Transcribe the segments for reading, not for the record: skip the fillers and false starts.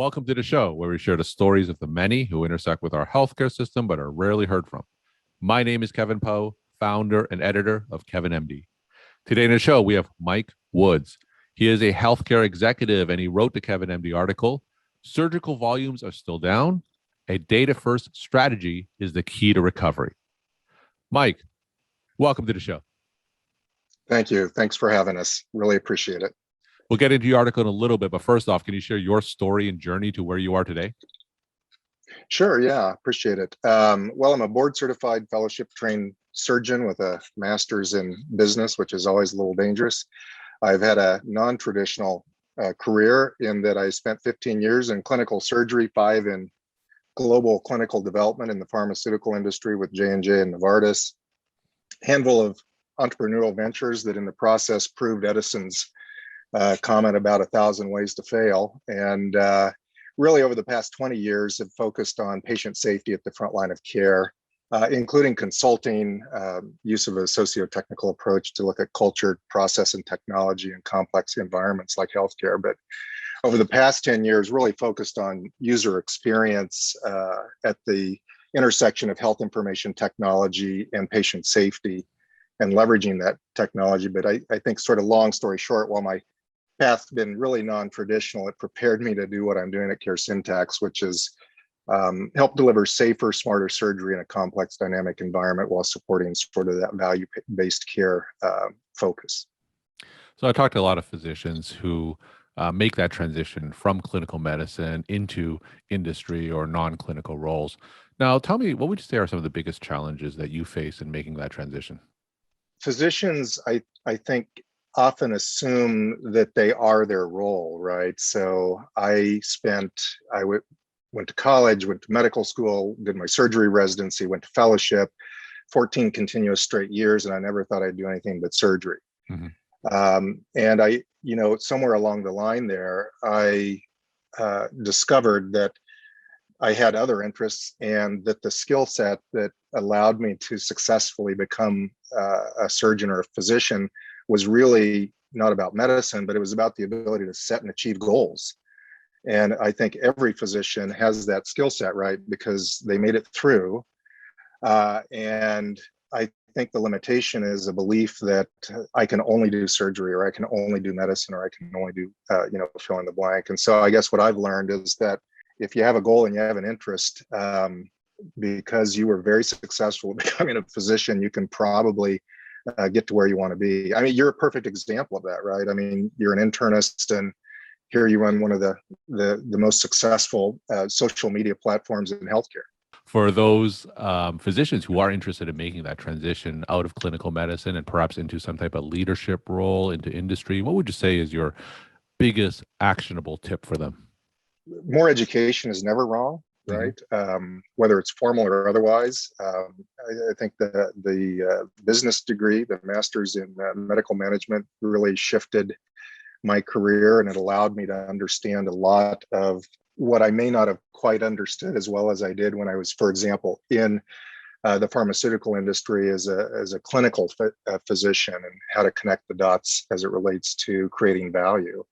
welcome to the show where we share the stories of the many who intersect with our healthcare system but are rarely heard from. My name is Kevin Poe, founder and editor of Kevin MD. Today in the show, we have Mike Woods. He is a healthcare executive and he wrote the Kevin MD article, Surgical Volumes Are Still Down. A Datafirst strategy is the key to recovery. Mike, welcome to the show. Thank you. Thanks for having us. Really appreciate it. We'll get into your article in a little bit, but first off, can you share your story and journey to where you are today? Sure. Yeah, appreciate it. Well, I'm a board certified fellowship trained surgeon with a master's in business, which is always a little dangerous. I've had a non-traditional career in that I spent 15 years in clinical surgery, 5 in global clinical development in the pharmaceutical industry with J&J and Novartis, handful of entrepreneurial ventures that in the process proved Edison's comment about 1,000 ways to fail. And really over the past 20 years have focused on patient safety at the front line of care, including consulting, use of a socio-technical approach to look at culture, process, and technology in complex environments like healthcare. But over the past 10 years, really focused on user experience at the intersection of health information technology and patient safety and leveraging that technology. But I think sort of long story short, while my path's been really non-traditional, it prepared me to do what I'm doing at Care Syntax, which is help deliver safer, smarter surgery in a complex dynamic environment while supporting sort of that value-based care focus. So I talked to a lot of physicians who make that transition from clinical medicine into industry or non-clinical roles. Now, tell me, what would you say are some of the biggest challenges that you face in making that transition? Physicians, I think, often assume that they are their role, right? So I went to college, went to medical school, did my surgery residency, went to fellowship, 14 continuous straight years, and I never thought I'd do anything but surgery. Mm-hmm. And I, somewhere along the line there, I discovered that I had other interests and that the skill set that allowed me to successfully become a surgeon or a physician was really not about medicine, but it was about the ability to set and achieve goals. And I think every physician has that skill set, right? Because they made it through. And I think the limitation is a belief that I can only do surgery, or I can only do medicine, or I can only do, fill in the blank. And so I guess what I've learned is that if you have a goal and you have an interest, because you were very successful at becoming a physician, you can probably get to where you want to be. I mean, you're a perfect example of that, right? I mean, you're an internist, and here you run one of the most successful social media platforms in healthcare. For those physicians who are interested in making that transition out of clinical medicine and perhaps into some type of leadership role into industry, what would you say is your biggest actionable tip for them? More education is never wrong, right? Mm-hmm. Whether it's formal or otherwise. I think the business degree, the master's in medical management, really shifted my career, and it allowed me to understand a lot of what I may not have quite understood as well as I did when I was, for example, in the pharmaceutical industry as a clinical physician, and how to connect the dots as it relates to creating value.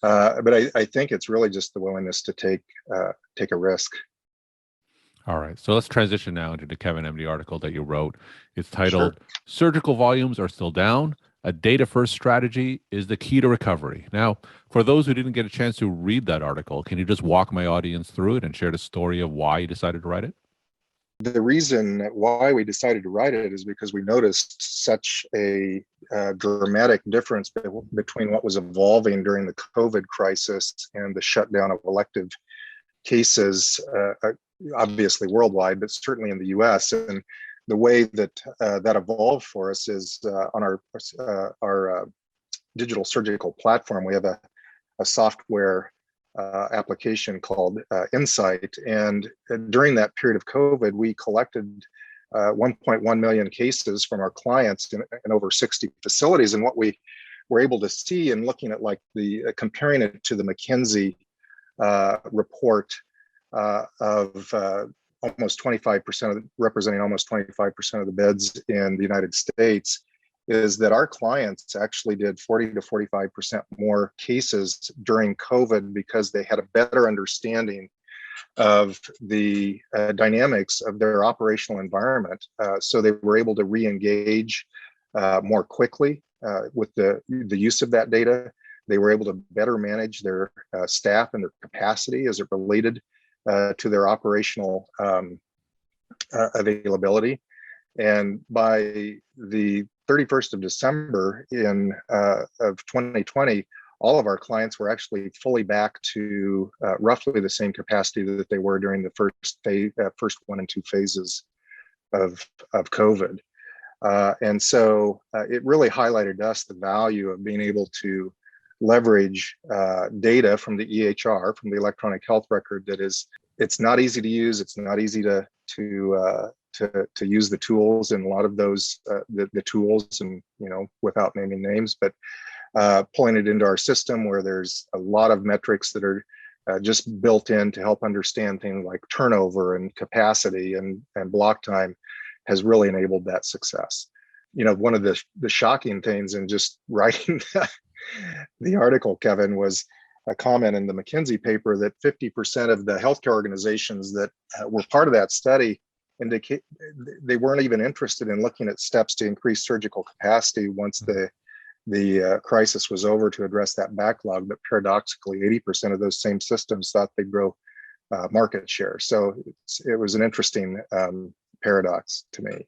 But I think it's really just the willingness to take a risk. All right. So let's transition now into the Kevin MD article that you wrote. It's titled, Sure. Surgical Volumes Are Still Down. A Datafirst strategy is the key to recovery. Now, for those who didn't get a chance to read that article, can you just walk my audience through it and share the story of why you decided to write it? The reason why we decided to write it is because we noticed such a dramatic difference between what was evolving during the COVID crisis and the shutdown of elective cases, obviously worldwide, but certainly in the US. And the way that that evolved for us is on our digital surgical platform, we have a software application called Insight. And during that period of COVID, we collected 1.1 million cases from our clients in over 60 facilities. And what we were able to see, and looking at comparing it to the McKinsey report of almost 25% representing almost 25% of the beds in the United States, is that our clients actually did 40 to 45% more cases during COVID because they had a better understanding of the dynamics of their operational environment. So they were able to re-engage more quickly with the use of that data. They were able to better manage their staff and their capacity as it related to their operational availability. And by the 31st of December of 2020, all of our clients were actually fully back to roughly the same capacity that they were during the first 1 and 2 phases of COVID. And so it really highlighted to us the value of being able to leverage data from the EHR, from the electronic health record. It's not easy to use. It's not easy to use the tools, and a lot of those the tools, and without naming names, but pulling it into our system where there's a lot of metrics that are just built in to help understand things like turnover and capacity and block time has really enabled that success. One of the shocking things in just writing the article, Kevin, was a comment in the McKinsey paper that 50% of the healthcare organizations that were part of that study indicate they weren't even interested in looking at steps to increase surgical capacity once the crisis was over to address that backlog. But paradoxically, 80% of those same systems thought they'd grow market share. So it was an interesting paradox to me.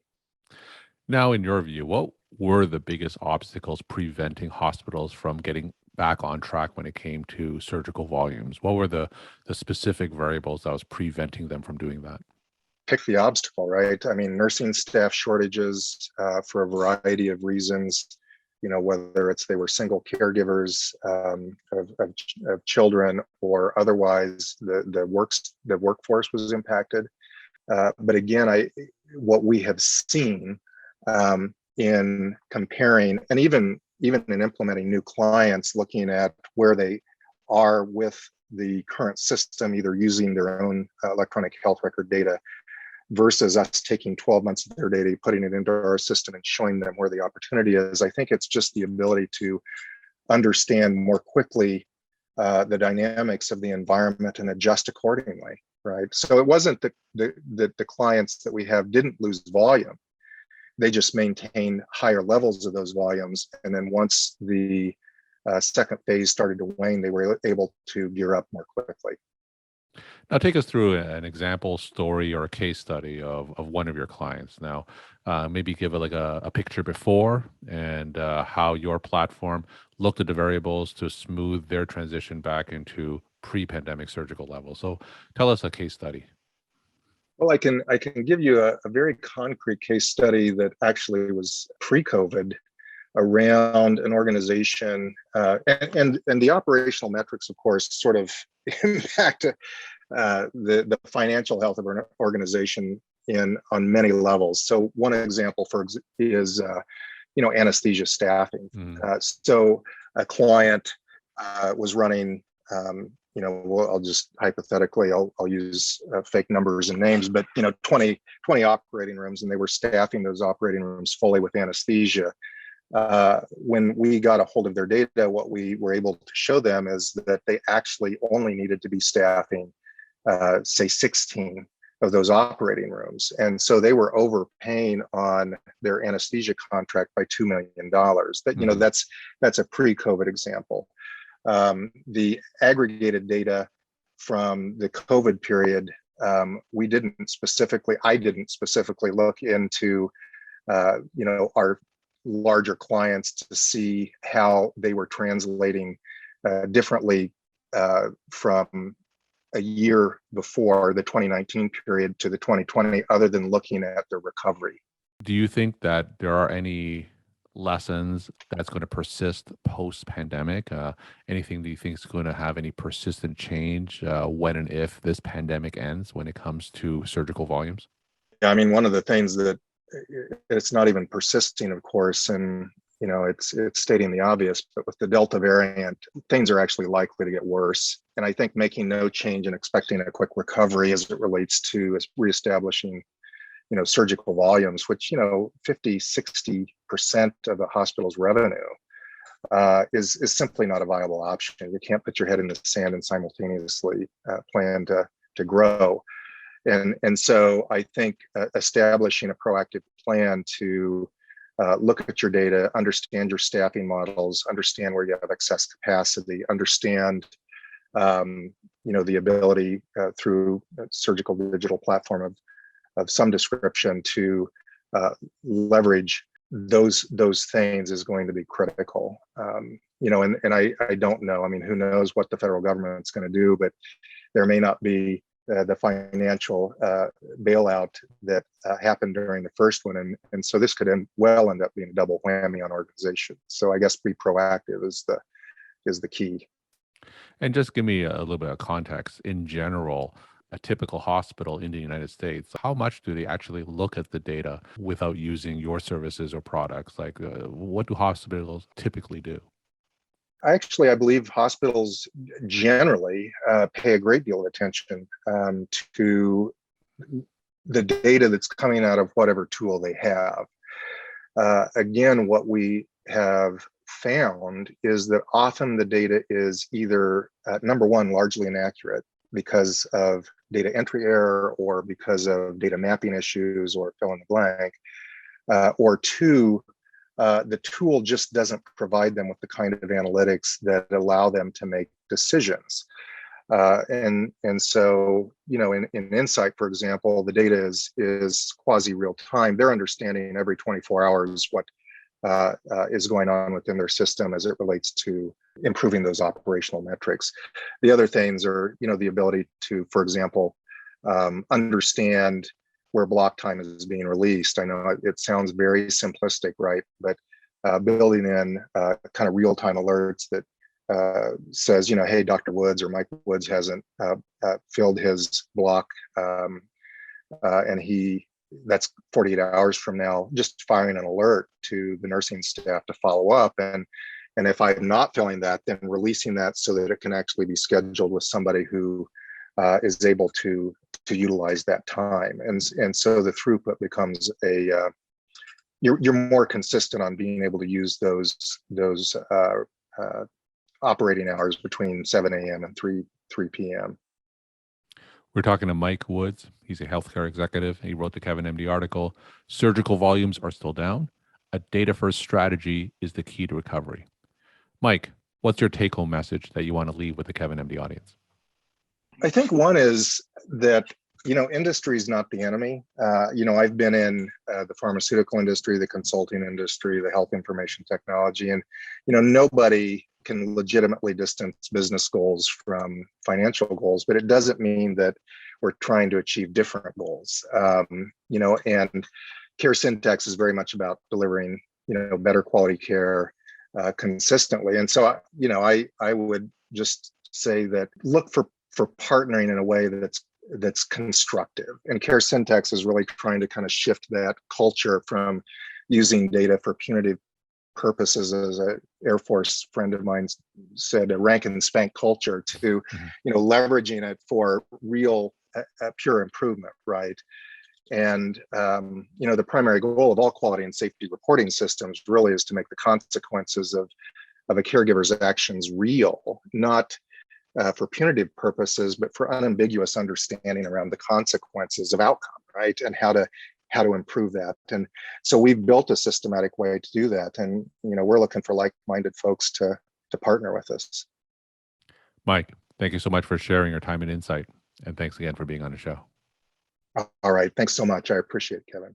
Now, in your view, what were the biggest obstacles preventing hospitals from getting back on track when it came to surgical volumes? What were the specific variables that was preventing them from doing that? Pick the obstacle, right? I mean, nursing staff shortages for a variety of reasons, whether they were single caregivers of children, or otherwise the workforce was impacted. But again, what we have seen in comparing, and even in implementing new clients, looking at where they are with the current system, either using their own electronic health record data versus us taking 12 months of their data, putting it into our system and showing them where the opportunity is. I think it's just the ability to understand more quickly the dynamics of the environment and adjust accordingly, right? So it wasn't that the clients that we have didn't lose volume. They just maintained higher levels of those volumes. And then once the second phase started to wane, they were able to gear up more quickly. Now, take us through an example story or a case study of one of your clients. Now, maybe give it like a picture before and how your platform looked at the variables to smooth their transition back into pre-pandemic surgical levels. So tell us a case study. Well, I can give you a very concrete case study that actually was pre-COVID around an organization, and the operational metrics, of course, sort of impact the financial health of an organization on many levels. So one example is anesthesia staffing. So a client was running, I'll just hypothetically, I'll use fake numbers and names, but 20 operating rooms, and they were staffing those operating rooms fully with anesthesia. When we got a hold of their data, what we were able to show them is that they actually only needed to be staffing, say, 16 of those operating rooms. And so they were overpaying on their anesthesia contract by $2 million. That's a pre-COVID example. The aggregated data from the COVID period, I didn't specifically look into, our larger clients to see how they were translating differently from a year before the 2019 period to the 2020, other than looking at the recovery. Do you think that there are any lessons that's going to persist post-pandemic? Anything that you think is going to have any persistent change when and if this pandemic ends when it comes to surgical volumes? Yeah, I mean, one of the things that it's not even persisting, of course, and it's stating the obvious, but with the Delta variant, things are actually likely to get worse. And I think making no change and expecting a quick recovery as it relates to reestablishing surgical volumes, which, 50, 60% of the hospital's revenue, is simply not a viable option. You can't put your head in the sand and simultaneously plan to grow. And so I think establishing a proactive plan to look at your data, understand your staffing models, understand where you have excess capacity, understand the ability through a surgical digital platform of some description to leverage those things is going to be critical. And I don't know. I mean, who knows what the federal government's going to do, but there may not be the financial bailout that happened during the first one. And so this could end up being a double whammy on organizations. So I guess be proactive is the key. And just give me a little bit of context. In general, a typical hospital in the United States, how much do they actually look at the data without using your services or products? Like, what do hospitals typically do? I believe hospitals generally pay a great deal of attention to the data that's coming out of whatever tool they have. Again, what we have found is that often the data is either, number one, largely inaccurate because of data entry error or because of data mapping issues or fill in the blank, or two, the tool just doesn't provide them with the kind of analytics that allow them to make decisions. And so, in Insight, for example, the data is quasi real time. They're understanding every 24 hours what is going on within their system as it relates to improving those operational metrics. The other things are, the ability to, for example, understand where block time is being released. I know it sounds very simplistic, right? But building in kind of real-time alerts that says, hey, Dr. Woods or Mike Woods hasn't filled his block, and that's 48 hours from now, just firing an alert to the nursing staff to follow up. And if I'm not filling that, then releasing that so that it can actually be scheduled with somebody who is able to utilize that time. And so the throughput becomes you're more consistent on being able to use those operating hours between 7 a.m. and 3 p.m. We're talking to Mike Woods. He's a healthcare executive. He wrote the Kevin MD article, Surgical Volumes Are Still Down. A data-first strategy is the key to recovery. Mike, what's your take-home message that you want to leave with the Kevin MD audience? I think one is that, industry is not the enemy. I've been in the pharmaceutical industry, the consulting industry, the health information technology, and, nobody can legitimately distance business goals from financial goals, but it doesn't mean that we're trying to achieve different goals. And Care Syntax is very much about delivering, better quality care consistently. And so, I would just say that look for partnering in a way that's constructive. And Care Syntax is really trying to kind of shift that culture from using data for punitive purposes, as an Air Force friend of mine said, a rank and spank culture, to leveraging it for real pure improvement, right? And the primary goal of all quality and safety reporting systems really is to make the consequences of a caregiver's actions real, not for punitive purposes, but for unambiguous understanding around the consequences of outcome, right? And how to improve that. And so we've built a systematic way to do that. And, we're looking for like-minded folks to partner with us. Mike, thank you so much for sharing your time and insight. And thanks again for being on the show. All right. Thanks so much. I appreciate it, Kevin.